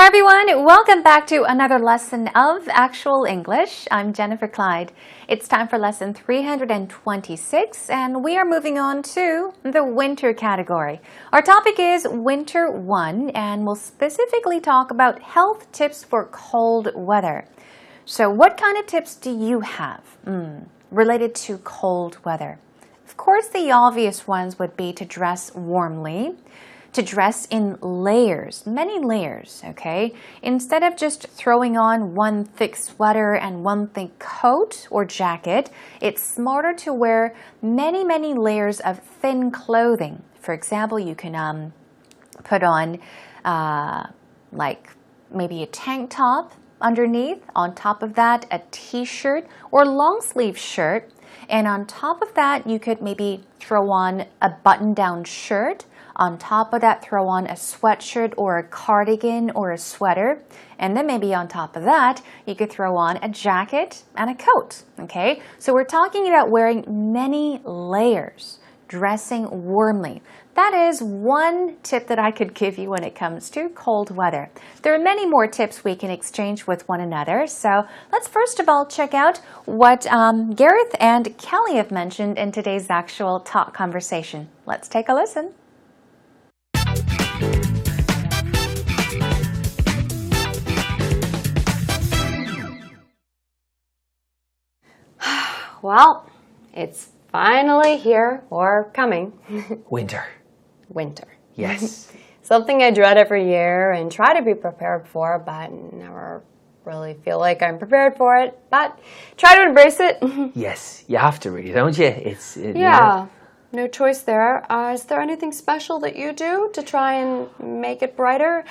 everyone, welcome back to another lesson of Actual English. I'm Jennifer Clyde. It's time for lesson 326 and we are moving on to the winter category. Our topic is Winter 1 and we'll specifically talk about health tips for cold weather. So what kind of tips do you have related to cold weather? Of course, the obvious ones would be to dress warmly, to dress in layers, many layers, okay? Instead of just throwing on one thick sweater and one thick coat or jacket, it's smarter to wear many, many layers of thin clothing. For example, you can put on like maybe a tank top underneath, on top of that a t-shirt or long sleeve shirt, and on top of that you could maybe throw on a button-down shirt. On top of that, throw on a sweatshirt or a cardigan or a sweater. And then maybe on top of that, you could throw on a jacket and a coat, okay? So we're talking about wearing many layers, dressing warmly. That is one tip that I could give you when it comes to cold weather. There are many more tips we can exchange with one another. So let's first of all check out what Gareth and Kelly have mentioned in today's actual talk conversation. Let's take a listen. Well, it's finally here or coming. Winter. Winter. Yes. Something I dread every year and try to be prepared for, but never really feel like I'm prepared for it. But try to embrace it. Yes, you have to really, don't you? Yeah, no choice there. Is there anything special that you do to try and make it brighter?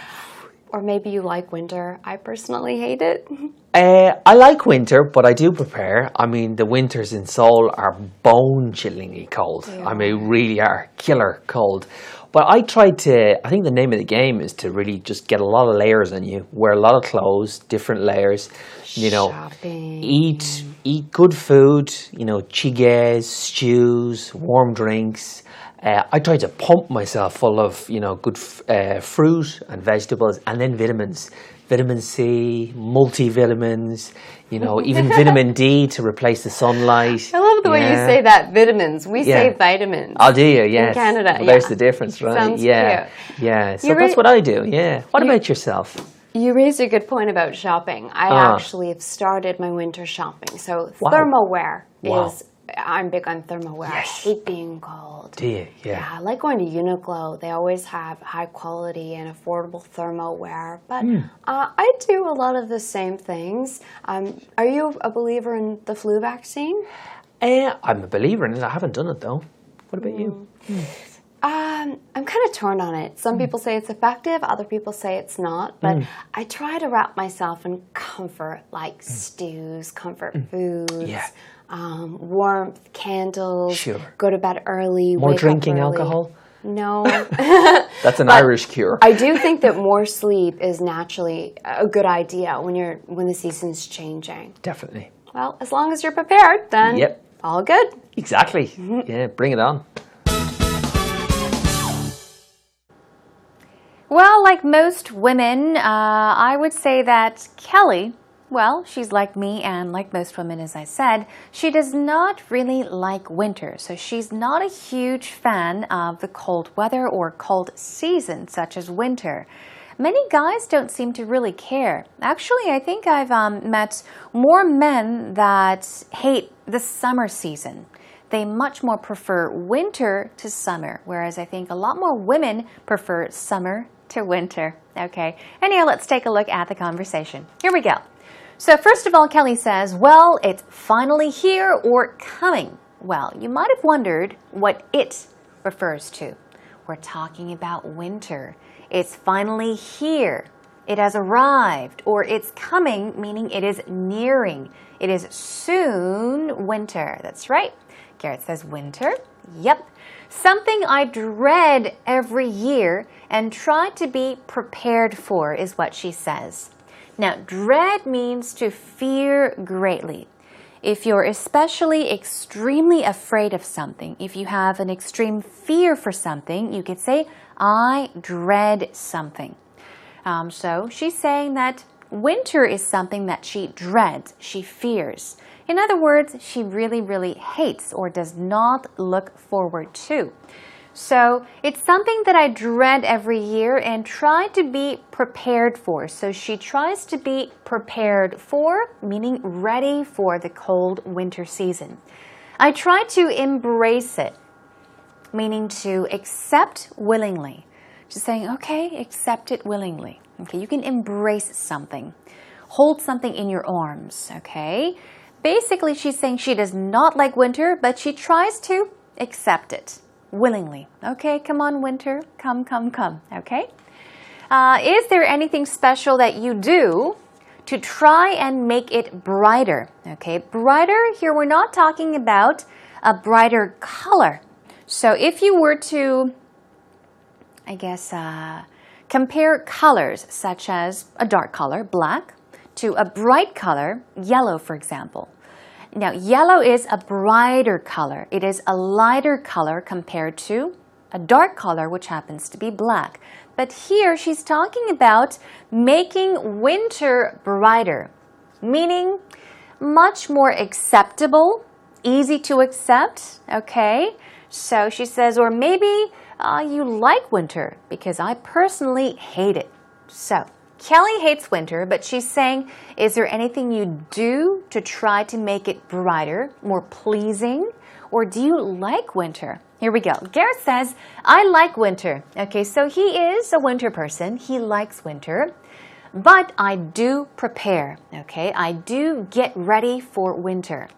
Or maybe you like winter. I personally hate it. I like winter, but I do prepare. I mean, the winters in Seoul are bone-chillingly cold. I mean, really are killer cold. But I think the name of the game is to really just get a lot of layers on you. Wear a lot of clothes, different layers. You know, Shopping. Eat good food, you know, chiges, stews, warm drinks. I try to pump myself full of, you know, good fruit and vegetables and then vitamins. Vitamin C, multivitamins, you know, even vitamin D to replace the sunlight. I love the way you say that, vitamins. We say vitamins. Oh, do you? Yes. In Canada, well, there's the difference, right? Sounds cute. Yeah, so that's what I do, yeah. What about yourself? You raised a good point about shopping. I actually have started my winter shopping. So thermalwear is... I'm big on thermalwear. Yes. I hate being cold. Do you? Yeah. I like going to Uniqlo. They always have high quality and affordable thermalwear. But I do a lot of the same things. Are you a believer in the flu vaccine? I'm a believer in it. I haven't done it though. What about you? I'm kind of torn on it. Some people say it's effective, other people say it's not. But I try to wrap myself in comfort, like stews, comfort foods. Yeah. Warmth, candles, Sure. Go to bed early, More wake drinking up early. alcohol? No. That's an Irish cure. I do think that more sleep is naturally a good idea when the season's changing. Definitely. Well, as long as you're prepared, then all good. Exactly. Yeah, bring it on. Well, like most women, I would say that Kelly, well, she's like me and like most women, as I said, she does not really like winter. So she's not a huge fan of the cold weather or cold season, such as winter. Many guys don't seem to really care. Actually, I think I've met more men that hate the summer season. They much more prefer winter to summer, whereas I think a lot more women prefer summer to winter. Okay, anyhow, let's take a look at the conversation. Here we go. So first of all, Kelly says, well, it's finally here or coming. Well, you might have wondered what it refers to. We're talking about winter. It's finally here. It has arrived. Or it's coming, meaning it is nearing. It is soon winter. That's right. Garrett says winter. Yep. Something I dread every year and try to be prepared for is what she says. Now, dread means to fear greatly. If you're especially extremely afraid of something, if you have an extreme fear for something, you could say, I dread something. So she's saying that winter is something that she dreads, she fears. In other words, she really, really hates or does not look forward to. So it's something that I dread every year and try to be prepared for. So she tries to be prepared for, meaning ready for the cold winter season. I try to embrace it, meaning to accept willingly. Just saying, okay, accept it willingly. Okay, you can embrace something. Hold something in your arms, okay? Basically, she's saying she does not like winter, but she tries to accept it willingly. Okay, come on, winter. Come, come, come. Okay? Is there anything special that you do to try and make it brighter? Okay, brighter, here we're not talking about a brighter color. So if you were to, I guess, compare colors such as a dark color, black, to a bright color, yellow, for example. Now, yellow is a brighter color. It is a lighter color compared to a dark color, which happens to be black. But here, she's talking about making winter brighter, meaning much more acceptable, easy to accept, okay? So she says, or maybe you like winter, because I personally hate it. So, Kelly hates winter, but she's saying, is there anything you do to try to make it brighter, more pleasing? Or do you like winter? Here we go. Garrett says, I like winter. Okay, so he is a winter person. He likes winter. But I do prepare. Okay, I do get ready for winter.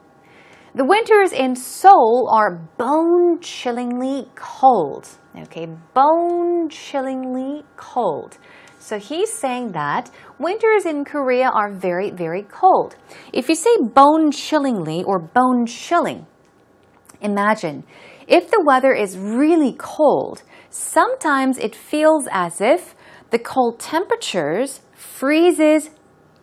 The winters in Seoul are bone-chillingly cold. Okay, bone-chillingly cold. So he's saying that winters in Korea are very, very cold. If you say bone-chillingly or bone-chilling, imagine if the weather is really cold, sometimes it feels as if the cold temperatures freezes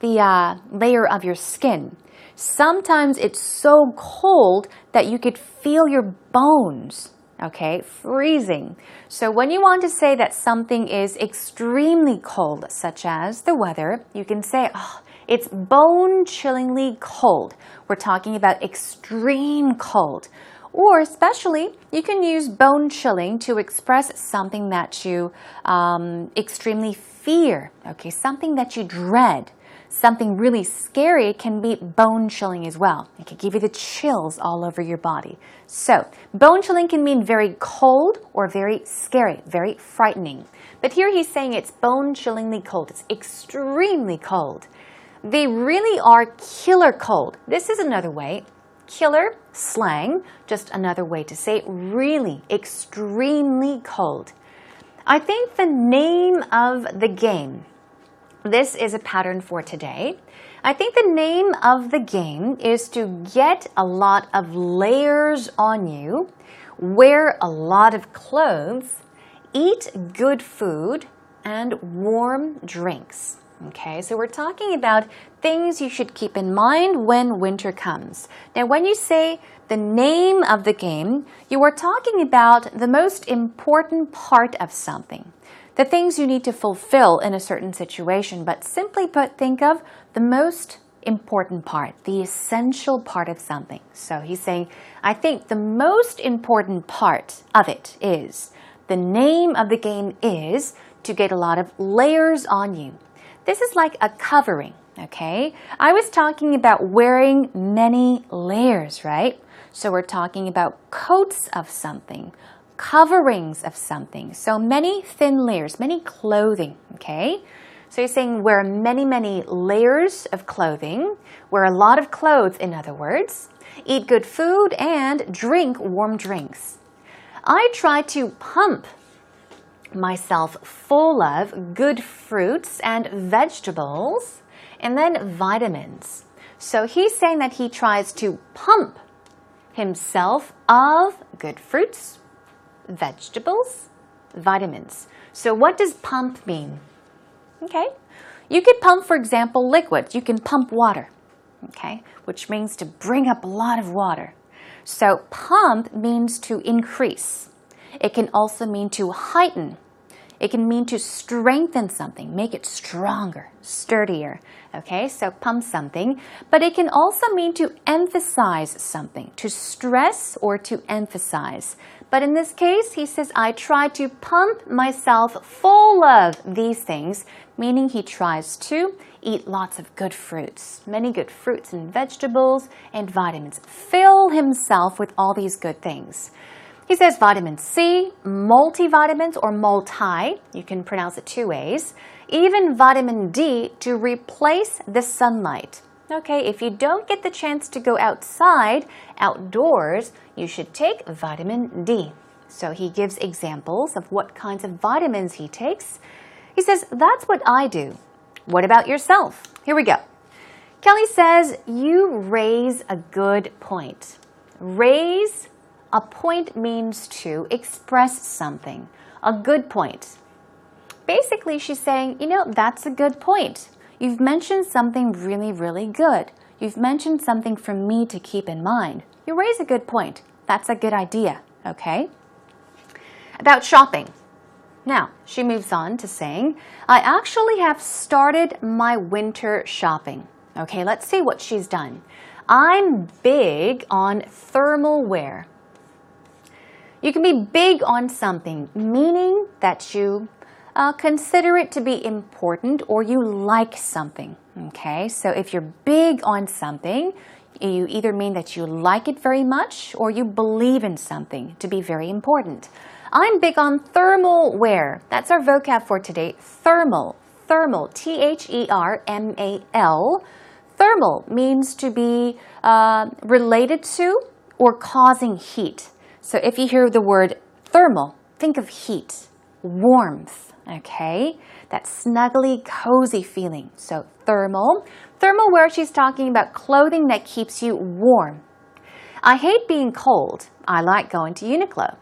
the layer of your skin. Sometimes it's so cold that you could feel your bones, okay, freezing. So when you want to say that something is extremely cold, such as the weather, you can say, oh, it's bone-chillingly cold. We're talking about extreme cold. Or especially, you can use bone-chilling to express something that you extremely fear, okay, something that you dread. Something really scary can be bone-chilling as well. It can give you the chills all over your body. So, bone-chilling can mean very cold or very scary, very frightening. But here he's saying it's bone-chillingly cold. It's extremely cold. They really are killer cold. This is another way. Killer, slang, just another way to say really, extremely cold. I think the name of the game, this is a pattern for today. I think the name of the game is to get a lot of layers on you, wear a lot of clothes, eat good food, and warm drinks. Okay, so we're talking about things you should keep in mind when winter comes. Now, when you say the name of the game, you are talking about the most important part of something. The things you need to fulfill in a certain situation, but simply put, think of the most important part, the essential part of something. So he's saying, I think the most important part of it is, the name of the game is to get a lot of layers on you. This is like a covering, okay? I was talking about wearing many layers, right? So we're talking about coats of something, coverings of something. So many thin layers, many clothing, okay? So you're saying wear many, many layers of clothing, wear a lot of clothes, in other words, eat good food, and drink warm drinks. I try to pump myself full of good fruits and vegetables, and then vitamins. So he's saying that he tries to pump himself of good fruits, vegetables, vitamins. So what does pump mean? Okay, you could pump, for example, liquids. You can pump water, okay, which means to bring up a lot of water. So pump means to increase. It can also mean to heighten. It can mean to strengthen something, make it stronger, sturdier. Okay, so pump something. But it can also mean to emphasize something, to stress or to emphasize. But in this case, he says, I try to pump myself full of these things, meaning he tries to eat lots of good fruits, many good fruits and vegetables and vitamins. Fill himself with all these good things. He says vitamin C, multivitamins or multi, you can pronounce it two ways, even vitamin D to replace the sunlight. Okay, if you don't get the chance to go outside, outdoors, you should take vitamin D. So he gives examples of what kinds of vitamins he takes. He says, that's what I do. What about yourself? Here we go. Kelly says, you raise a good point. Raise a point means to express something. A good point. Basically, she's saying, you know, that's a good point. You've mentioned something really, really good. You've mentioned something for me to keep in mind. You raise a good point. That's a good idea, okay? About shopping. Now, she moves on to saying, I actually have started my winter shopping. Okay, let's see what she's done. I'm big on thermal wear. You can be big on something, meaning that you consider it to be important or you like something. Okay, so if you're big on something, you either mean that you like it very much or you believe in something to be very important. I'm big on thermal wear. That's our vocab for today. Thermal. Thermal. T-H-E-R-M-A-L. Thermal means to be related to or causing heat. So if you hear the word thermal, think of heat, warmth, okay? That snuggly, cozy feeling. So thermal. Thermal wear, she's talking about clothing that keeps you warm. I hate being cold. I like going to Uniqlo.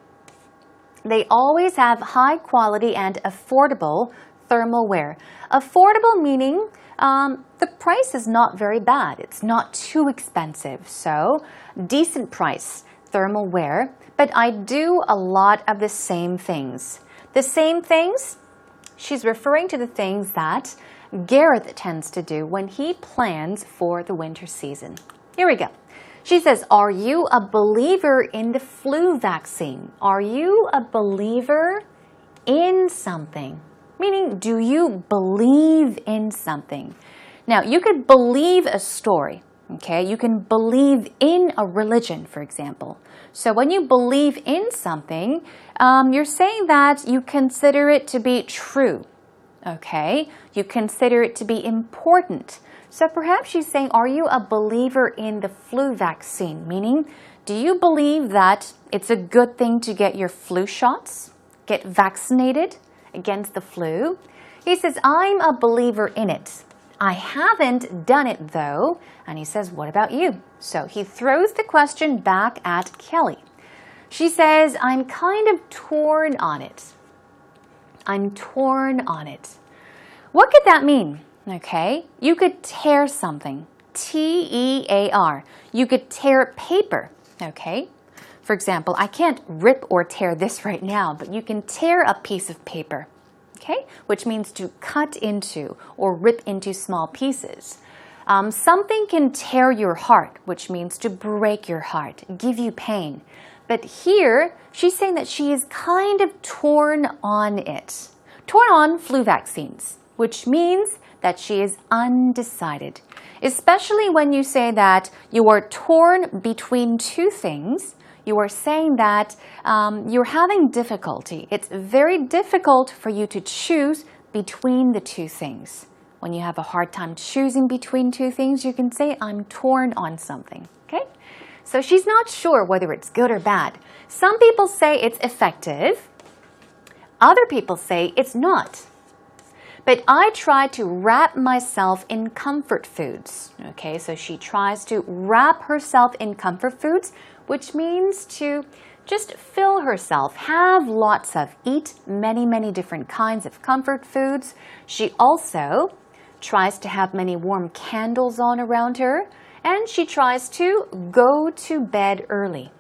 They always have high quality and affordable thermal wear. Affordable meaning the price is not very bad. It's not too expensive. So decent price, thermal wear. But I do a lot of the same things. The same things, she's referring to the things that Gareth tends to do when he plans for the winter season. Here we go. She says, are you a believer in the flu vaccine? Are you a believer in something? Meaning, do you believe in something? Now, you could believe a story, okay? You can believe in a religion, for example. So when you believe in something, you're saying that you consider it to be true, okay? You consider it to be important. So perhaps she's saying, are you a believer in the flu vaccine? Meaning, do you believe that it's a good thing to get your flu shots? Get vaccinated against the flu? He says, I'm a believer in it. I haven't done it though. And he says, what about you? So he throws the question back at Kelly. She says, I'm kind of torn on it. I'm torn on it. What could that mean? Okay, you could tear something, T-E-A-R. You could tear paper, okay? For example, I can't rip or tear this right now, but you can tear a piece of paper, okay? Which means to cut into or rip into small pieces. Something can tear your heart, which means to break your heart, give you pain. But here, she's saying that she is kind of torn on it. Torn on flu vaccines, which means that she is undecided. Especially when you say that you are torn between two things, you are saying that you're having difficulty. It's very difficult for you to choose between the two things. When you have a hard time choosing between two things, you can say, I'm torn on something, okay? So she's not sure whether it's good or bad. Some people say it's effective. Other people say it's not. But I try to wrap myself in comfort foods. Okay, so she tries to wrap herself in comfort foods, which means to just fill herself, have lots of, eat many, many different kinds of comfort foods. She also tries to have many warm candles on around her, and she tries to go to bed early.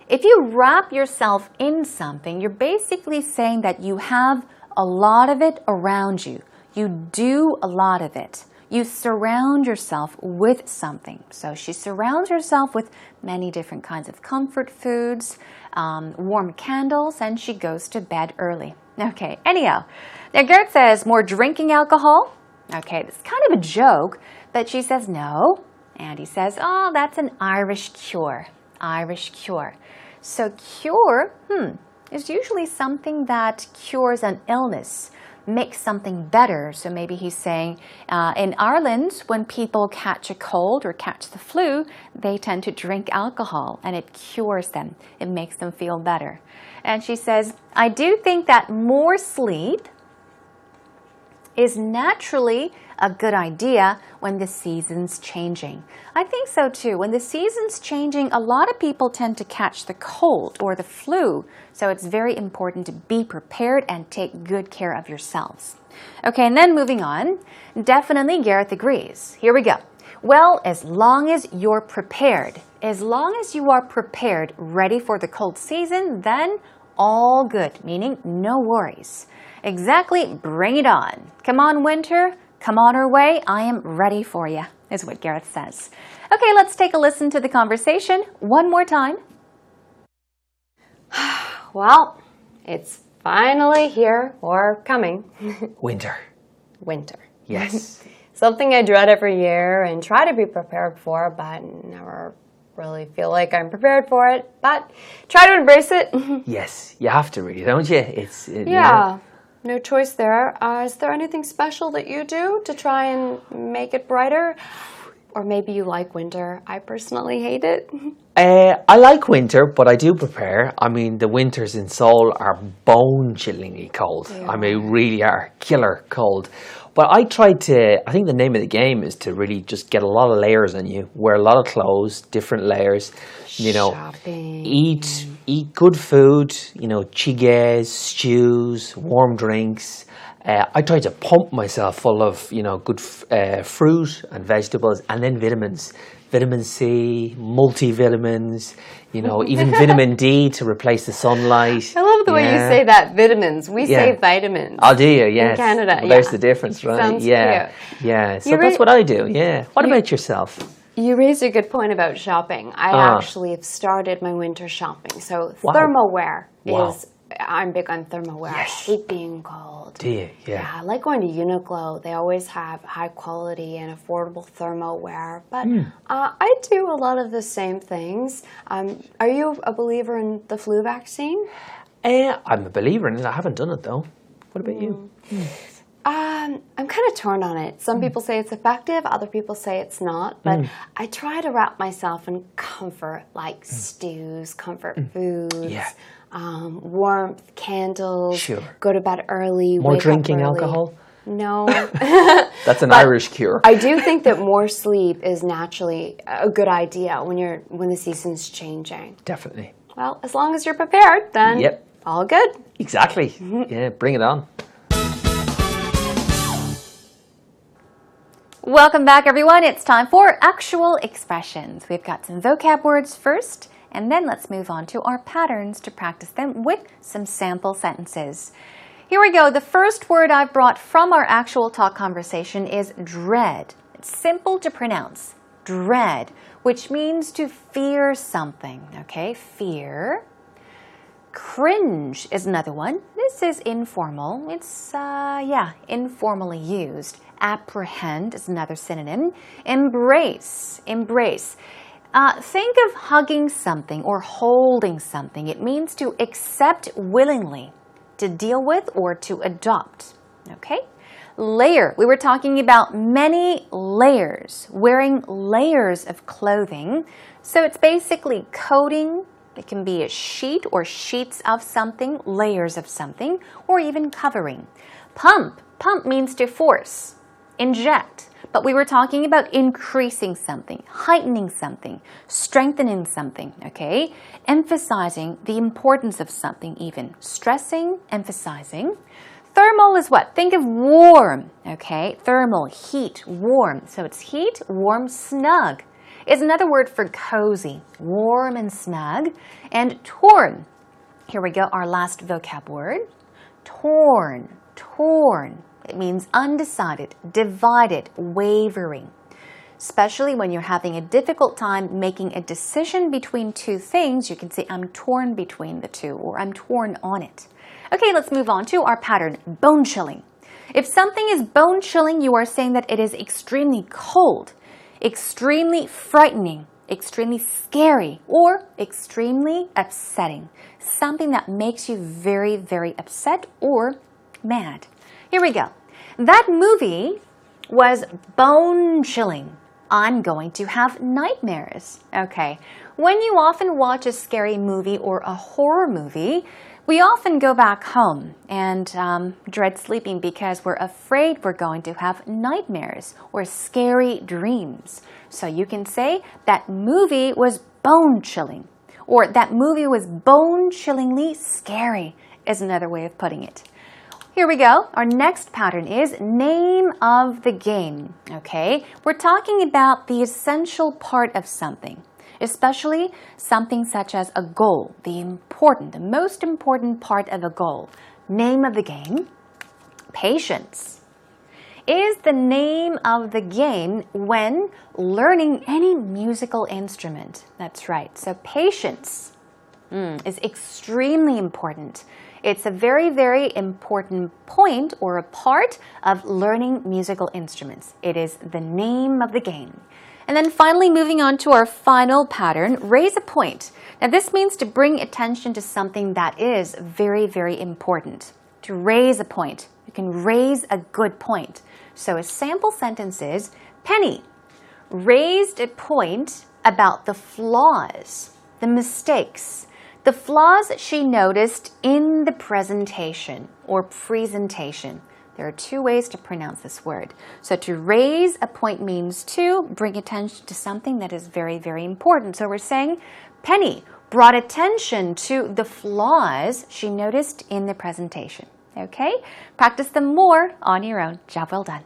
If you wrap yourself in something, you're basically saying that you have a lot of it around you. You do a lot of it. You surround yourself with something. So she surrounds herself with many different kinds of comfort foods, warm candles, and she goes to bed early. Okay, anyhow. Now Garrett says, more drinking alcohol? Okay, it's kind of a joke, but she says no. And he says, oh, that's an Irish cure. Irish cure. So cure, is usually something that cures an illness, makes something better. So maybe he's saying in Ireland, when people catch a cold or catch the flu, they tend to drink alcohol and it cures them. It makes them feel better. And she says, I do think that more sleep is naturally a good idea when the season's changing. I think so too. When the season's changing, a lot of people tend to catch the cold or the flu. So it's very important to be prepared and take good care of yourselves. Okay, and then moving on. Definitely Gareth agrees. Here we go. Well, as long as you're prepared, as long as you are prepared, ready for the cold season, then all good, meaning no worries. Exactly, bring it on. Come on, winter. Come on our way. I am ready for you, is what Gareth says. Okay, let's take a listen to the conversation one more time. Well, it's finally here or coming. Winter. Winter. Yes. Something I dread every year and try to be prepared for, but never really feel like I'm prepared for it. But try to embrace it. Yes, you have to really, don't you? Yeah. No choice there. Is there anything special that you do to try and make it brighter? Or maybe you like winter. I personally hate it. I like winter, but I do prepare. I mean, the winters in Seoul are bone-chillingly cold. I mean, really are killer cold. But I think the name of the game is to really just get a lot of layers on you. Wear a lot of clothes, different layers. You know, Shopping. eat good food, you know, chiges, stews, warm drinks. I try to pump myself full of, you know, good fruit and vegetables, and then vitamins. Vitamin C, multivitamins, you know, even vitamin D to replace the sunlight. I love the way you say that, vitamins. We say vitamins. Oh, do you? Yes. In Canada, well, there's the difference, right? Sounds yeah. cute. Yeah, so that's what I do, yeah. What about yourself? You raised a good point about shopping. I actually have started my winter shopping. So thermalwear is, I'm big on thermalwear. Yes. I hate being cold. Do you? Yeah. I like going to Uniqlo. They always have high quality and affordable thermalwear. But I do a lot of the same things. Are you a believer in the flu vaccine? I'm a believer in it. I haven't done it though. What about you? I'm kind of torn on it. Some people say it's effective, other people say it's not. But I try to wrap myself in comfort, like stews, comfort foods, warmth, candles, go to bed early, More wake drinking up early. alcohol? No. That's an Irish cure. I do think that more sleep is naturally a good idea when the season's changing. Definitely. Well, as long as you're prepared, then all good. Exactly. Yeah, bring it on. Welcome back, everyone. It's time for actual expressions. We've got some vocab words first, and then let's move on to our patterns to practice them with some sample sentences. Here we go. The first word I've brought from our actual talk conversation is dread. It's simple to pronounce. Dread, which means to fear something. Okay, fear. Cringe is another one. This is informal. It's, informally used. Apprehend is another synonym. Embrace. Embrace. Think of hugging something or holding something. It means to accept willingly, to deal with, or to adopt. Okay? Layer. We were talking about many layers, wearing layers of clothing. So it's basically coating. It can be a sheet or sheets of something, layers of something, or even covering. Pump. Pump means to force, inject. But we were talking about increasing something, heightening something, strengthening something, okay? Emphasizing the importance of something even. Stressing, emphasizing. Thermal is what? Think of warm, okay? Thermal, heat, warm. So it's heat, warm, snug. is another word for cozy, warm and snug. And torn, here we go, our last vocab word. Torn, torn. It means undecided, divided, wavering. Especially when you're having a difficult time making a decision between two things, you can say, I'm torn between the two, or I'm torn on it. Okay, let's move on to our pattern, bone chilling. If something is bone chilling, you are saying that it is extremely cold, extremely frightening, extremely scary, or extremely upsetting. Something that makes you very, very upset or mad. Here we go. That movie was bone chilling. I'm going to have nightmares. Okay. When you often watch a scary movie or a horror movie, we often go back home and dread sleeping because we're afraid we're going to have nightmares or scary dreams. So you can say that movie was bone chilling, or that movie was bone chillingly scary is another way of putting it. Here we go. Our next pattern is name of the game. Okay, we're talking about the essential part of something, especially something such as a goal, the most important part of a goal. Name of the game, patience, is the name of the game when learning any musical instrument. That's right. So patience is extremely important. It's a very, very important point or a part of learning musical instruments. It is the name of the game. And then finally, moving on to our final pattern, raise a point. Now this means to bring attention to something that is very, very important. To raise a point. You can raise a good point. So a sample sentence is, Penny raised a point about the flaws, the mistakes, the flaws she noticed in the presentation or presentation. There are two ways to pronounce this word. So to raise a point means to bring attention to something that is very, very important. So we're saying Penny brought attention to the flaws she noticed in the presentation. Okay? Practice them more on your own. Job well done.